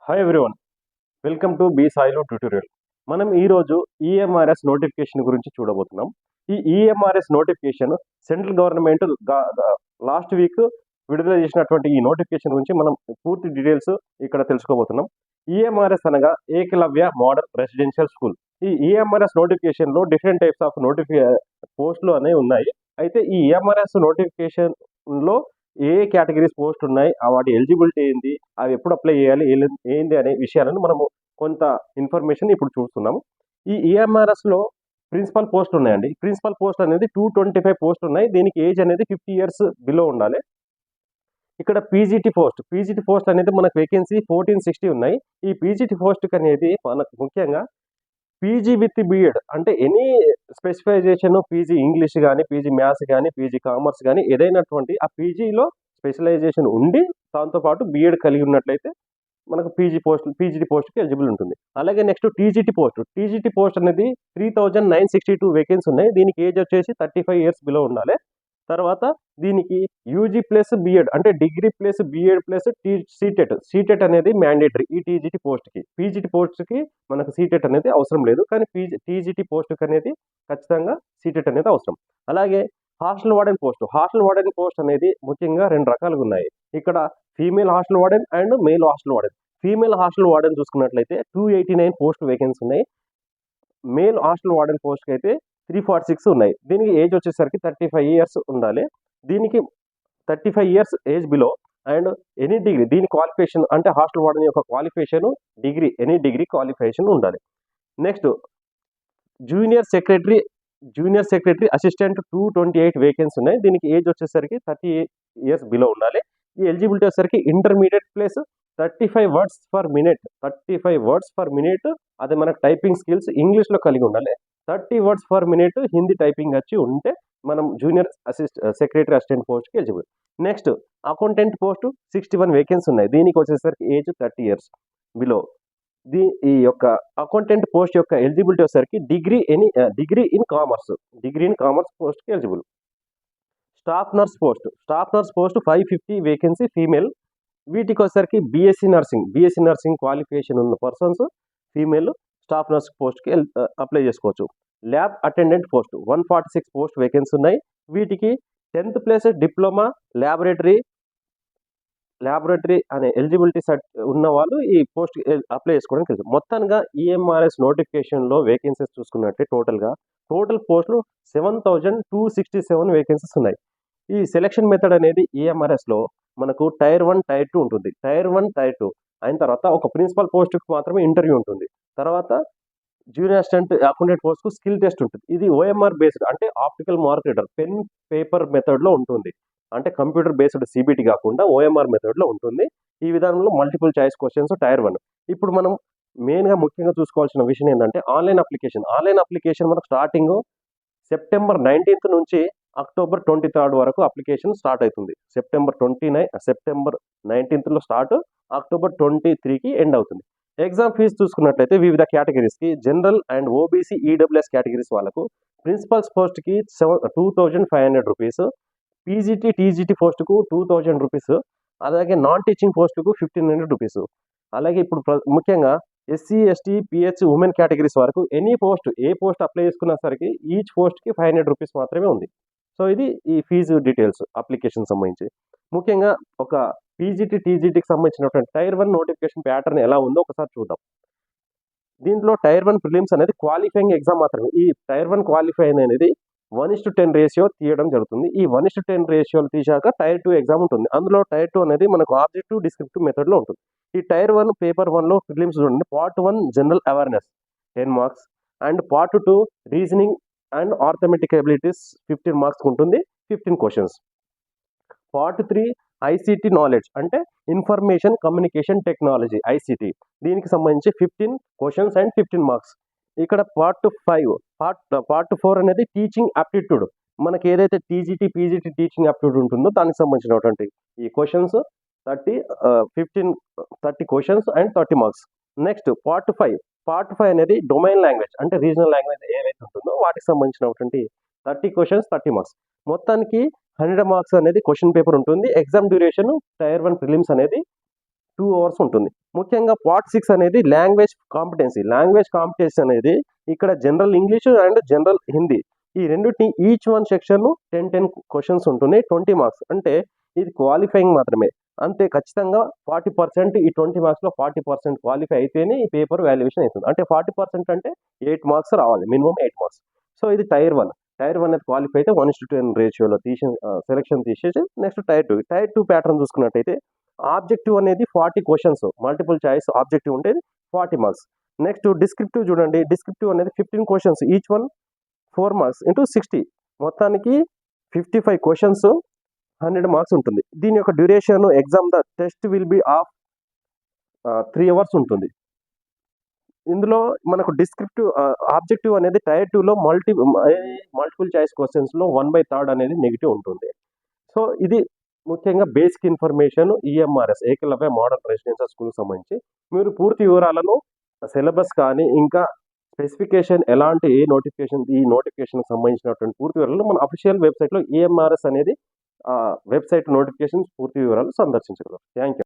Hi everyone, welcome to B సాయిలో tutorial. మనం ఈరోజు ఈఎంఆర్ఎస్ నోటిఫికేషన్ గురించి చూడబోతున్నాం. ఈ EMRS notification central government last week విడుదల చేసినటువంటి ఈ నోటిఫికేషన్ గురించి మనం పూర్తి డీటెయిల్స్ ఇక్కడ తెలుసుకోబోతున్నాం. ఈఎంఆర్ఎస్ అనగా ఏకలవ్య మోడల్ రెసిడెన్షియల్ స్కూల్. ఈ ఈఎంఆర్ఎస్ నోటిఫికేషన్లో డిఫరెంట్ టైప్స్ ఆఫ్ పోస్టులు అనేవి ఉన్నాయి. అయితే ఈ ఈఎంఆర్ఎస్ నోటిఫికేషన్లో ఏ కేటగిరీస్ పోస్ట్ ఉన్నాయి, వాటి ఎలిజిబిలిటీ ఏంది, అవి ఎప్పుడు అప్లై చేయాలి, ఏంది అనే విషయాలను మనము కొంత ఇన్ఫర్మేషన్ ఇప్పుడు చూస్తున్నాము. ఈ ఈఎంఆర్ఎస్లో ప్రిన్సిపల్ పోస్ట్ ఉన్నాయండి. ప్రిన్సిపల్ పోస్ట్ అనేది 225 పోస్ట్ ఉన్నాయి. దీనికి ఏజ్ అనేది 50 years బిలో ఉండాలి. ఇక్కడ పీజీటీ పోస్ట్ అనేది మనకు వేకెన్సీ 1460 ఉన్నాయి. ఈ పీజీటీ పోస్ట్కి అనేది మనకు ముఖ్యంగా పీజీ విత్ బీఎడ్ అంటే ఎనీ స్పెసిఫైజేషన్, పీజీ ఇంగ్లీష్ కానీ, పీజీ మ్యాథ్స్ కానీ, పీజీ కామర్స్ కానీ ఏదైనటువంటి ఆ పీజీలో స్పెషలైజేషన్ ఉండి దాంతోపాటు బీఎడ్ కలిగి ఉన్నట్లయితే మనకు పీజీటీ పోస్ట్కి ఎలిజిబుల్ ఉంటుంది. అలాగే నెక్స్ట్ టీజీటీ పోస్ట్ అనేది 3962 వేకెన్సీ ఉన్నాయి. దీనికి ఏజ్ వచ్చేసి 35 years బిలో ఉండాలి. తర్వాత దీనికి యూజీ ప్లస్ బీఎడ్ అంటే degree plus BEd plus CTET అనేది మ్యాండేటరీ ఈ టీజీటీ పోస్ట్కి. పీజీటీ పోస్ట్కి మనకు సీటెట్ అనేది అవసరం లేదు, కానీ టీజీటీ పోస్ట్కి అనేది ఖచ్చితంగా సీటెట్ అనేది అవసరం. అలాగే హాస్టల్ వార్డెన్ పోస్ట్ అనేది ముఖ్యంగా 2 రకాలుగా ఉన్నాయి. ఇక్కడ female hostel warden and male hostel warden. Female hostel warden చూసుకున్నట్లయితే 289 పోస్ట్ వేకెన్సీ ఉన్నాయి. మేల్ హాస్టల్ వార్డెన్ పోస్ట్కి అయితే 346 ఉన్నాయి. దీనికి ఏజ్ వచ్చేసరికి 35 years ఉండాలి. దీనికి 35 years age below and any degree, దీని క్వాలిఫికేషన్ అంటే హాస్టల్ వార్డెన్ యొక్క క్వాలిఫికేషన్ ఎనీ డిగ్రీ క్వాలిఫికేషన్ ఉండాలి. Next junior secretary assistant 228 vacancy ఉన్నాయి. దీనికి ఏజ్ వచ్చేసరికి 30 years బిలో ఉండాలి. ఈ ఎలిజిబిలిటీ వచ్చేసరికి intermediate plus 35 words per minute అది మనకు టైపింగ్ స్కిల్స్ ఇంగ్లీష్లో కలిగి ఉండాలి. 30 words per minute Hindi typing వచ్చి ఉంటే మనం జూనియర్ సెక్రటరీ అసిస్టెంట్ పోస్ట్కి eligible. Next accountant post 61 vacancy ఉన్నాయి. దీనికి వచ్చేసరికి ఏజ్ 30 years బిలో. ఈ యొక్క అకౌంటెంట్ పోస్ట్ యొక్క ఎలిజిబిలిటీ వచ్చేసరికి డిగ్రీ ఇన్ కామర్స్ పోస్ట్కి eligible. Staff nurse post 550 vacancy female. వీటికి వచ్చేసరికి బీఎస్సీ నర్సింగ్ క్వాలిఫికేషన్ ఉన్న పర్సన్స్ ఫీమేల్ స్టాఫ్ నర్స్ పోస్ట్కి అప్లై చేసుకోవచ్చు. Lab attendant post 146 post vacancy ఉన్నాయి. వీటికి 10th ప్లస్ డిప్లొమా ల్యాబొరేటరీ అనే ఎలిజిబిలిటీ ఉన్న వాళ్ళు ఈ పోస్ట్ అప్లై చేసుకోవడానికి తెలుసు. మొత్తంగా ఈఎంఆర్ఎస్ నోటిఫికేషన్లో వేకెన్సీస్ చూసుకున్నట్టే టోటల్ పోస్టులు 7267 వేకెన్సీస్ ఉన్నాయి. ఈ సెలక్షన్ మెథడ్ అనేది ఈఎంఆర్ఎస్లో మనకు టైర్ 1 టైర్ 2 ఉంటుంది. టైర్ 1 టైర్ 2 అయిన తర్వాత ఒక ప్రిన్సిపల్ పోస్ట్కి మాత్రమే ఇంటర్వ్యూ ఉంటుంది. తర్వాత జూనియర్ అసిస్టెంట్ అకౌంటెంట్ పోస్ట్కు స్కిల్ టెస్ట్ ఉంటుంది. ఇది ఓఎంఆర్ బేస్డ్ అంటే optical mark reader pen paper మెథడ్లో ఉంటుంది. అంటే కంప్యూటర్ బేస్డ్ సిబిటి కాకుండా ఓఎంఆర్ మెథడ్లో ఉంటుంది. ఈ విధానంలో మల్టిపుల్ చాయిస్ క్వశ్చన్స్ టైర్ 1. ఇప్పుడు మనం ముఖ్యంగా చూసుకోవాల్సిన విషయం ఏంటంటే ఆన్లైన్ అప్లికేషన్ మనకు స్టార్టింగ్ సెప్టెంబర్ 19th నుంచి అక్టోబర్ 23rd వరకు అప్లికేషన్ స్టార్ట్ అవుతుంది. సెప్టెంబర్ 19th స్టార్ట్, అక్టోబర్ 23కి ఎండ్ అవుతుంది. ఎగ్జామ్ ఫీజు చూసుకున్నట్లయితే వివిధ కేటగిరీస్కి general and OBC EWS categories వాళ్ళకు ప్రిన్సిపల్స్ పోస్ట్కి 2500 రూపీస్, టీజీటీ పోస్టుకు 2000 రూపీస్, అలాగే నాన్ టీచింగ్ పోస్టుకు 1500 రూపీస్. అలాగే ఇప్పుడు ముఖ్యంగా SC ST pH women categories వరకు ఏ పోస్ట్ అప్లై చేసుకున్నా సరికి ఈచ్ పోస్ట్కి 500 రూపీస్ మాత్రమే ఉంది. సో ఇది ఈ ఫీజు డీటెయిల్స్ అప్లికేషన్ సంబంధించి. ముఖ్యంగా ఒక టీజీటీకి సంబంధించినటువంటి టైర్ 1 నోటిఫికేషన్ ప్యాటర్న్ ఎలా ఉందో ఒకసారి చూద్దాం. దీంట్లో టైర్ 1 ప్రిలిమ్స్ అనేది క్వాలిఫైయింగ్ ఎగ్జామ్ మాత్రమే. ఈ టైర్ 1 క్వాలిఫైయింగ్ అనేది 1:10 రేషియో తీయడం జరుగుతుంది. ఈ 1:10 రేషియోలు తీసాక టైర్ 2 ఎగ్జామ్ ఉంటుంది. అందులో టైర్ 2 అనేది మనకు ఆబ్జెక్టివ్ డిస్క్రిప్టివ్ మెథడ్లో ఉంటుంది. ఈ టైర్ 1 పేపర్ 1లో ప్రిలిమ్స్ చూడండి. Part 1 general awareness 10 marks and part 2 reasoning and arithmetic abilities 15 marks ఉంటుంది, 15 questions. పార్ట్ 3 ఐసీటీ నాలెడ్జ్ అంటే ఇన్ఫర్మేషన్ కమ్యూనికేషన్ టెక్నాలజీ ఐసీటీ, దీనికి సంబంధించి 15 questions అండ్ 15 marks. ఇక్కడ పార్ట్ 4 అనేది టీచింగ్ యాప్టిట్యూడ్. మనకి ఏదైతే పీజీటీ టీచింగ్ యాప్టిట్యూడ్ ఉంటుందో దానికి సంబంధించినటువంటి ఈ questions 30 questions and 30 marks. Next part 5 అనేది డొమైన్ లాంగ్వేజ్ అంటే రీజనల్ లాంగ్వేజ్ ఏవైతే ఉంటుందో వాటికి సంబంధించినటువంటి 30 questions 30 marks. మొత్తానికి 100 marks అనేది క్వశ్చన్ పేపర్ ఉంటుంది. ఎగ్జామ్ డ్యూరేషన్ టైర్ 1 ప్రిలిమ్స్ అనేది 2 hours ఉంటుంది. ముఖ్యంగా పార్ట్ 6 అనేది లాంగ్వేజ్ కాంపిటెన్సీ అనేది ఇక్కడ general English and general Hindi ఈ రెండింటిని ఈచ్ వన్ సెక్షన్ 10 క్వశ్చన్స్ ఉంటున్నాయి 20 మార్క్స్. అంటే ఇది క్వాలిఫైయింగ్ మాత్రమే. అంతే ఖచ్చితంగా 40% ఈ 20 మార్క్స్లో 40% క్వాలిఫై అయితేనే ఈ పేపర్ వాల్యుయేషన్ అవుతుంది. అంటే 40% అంటే 8 మార్క్స్ రావాలి, మినిమం 8 మార్క్స్. సో ఇది టైర్ 1 అనేది క్వాలిఫై అయితే 1:10 రేషియోలో సెలెక్షన్ తీసేసి నెక్స్ట్ టైర్ 2 ప్యాటర్న్ చూసుకున్నట్టయితే ఆబ్జెక్టివ్ అనేది 40 క్వశ్చన్స్, మల్టిపుల్ చాయిస్ ఆబ్జెక్టివ్ ఉండేది 40 మార్క్స్. నెక్స్ట్ డిస్క్రిప్టివ్ చూడండి, డిస్క్రిప్టివ్ అనేది 15 questions, each one 4 marks into 60, మొత్తానికి 55 క్వశ్చన్స్ 100 మార్క్స్ ఉంటుంది. దీని యొక్క duration exam the test will be of 3 hours ఉంటుంది. ఇందులో మనకు డిస్క్రిప్టివ్ ఆబ్జెక్టివ్ అనేది టైర్ 2లో మల్టిపుల్ చాయిస్ క్వశ్చన్స్లో 1/3 అనేది నెగిటివ్ ఉంటుంది. సో ఇది ముఖ్యంగా basic information EMRS Eklavya model residential స్కూల్కి సంబంధించి. మీరు పూర్తి వివరాలను సిలబస్ కానీ ఇంకా స్పెసిఫికేషన్ ఎలాంటి ఈ నోటిఫికేషన్కి సంబంధించినటువంటి పూర్తి వివరాలు మన అఫీషియల్ వెబ్సైట్లో ఈఎంఆర్ఎస్ అనేది వెబ్సైట్ నోటిఫికేషన్ పూర్తి వివరాలు సందర్శించగలరు. Thank you.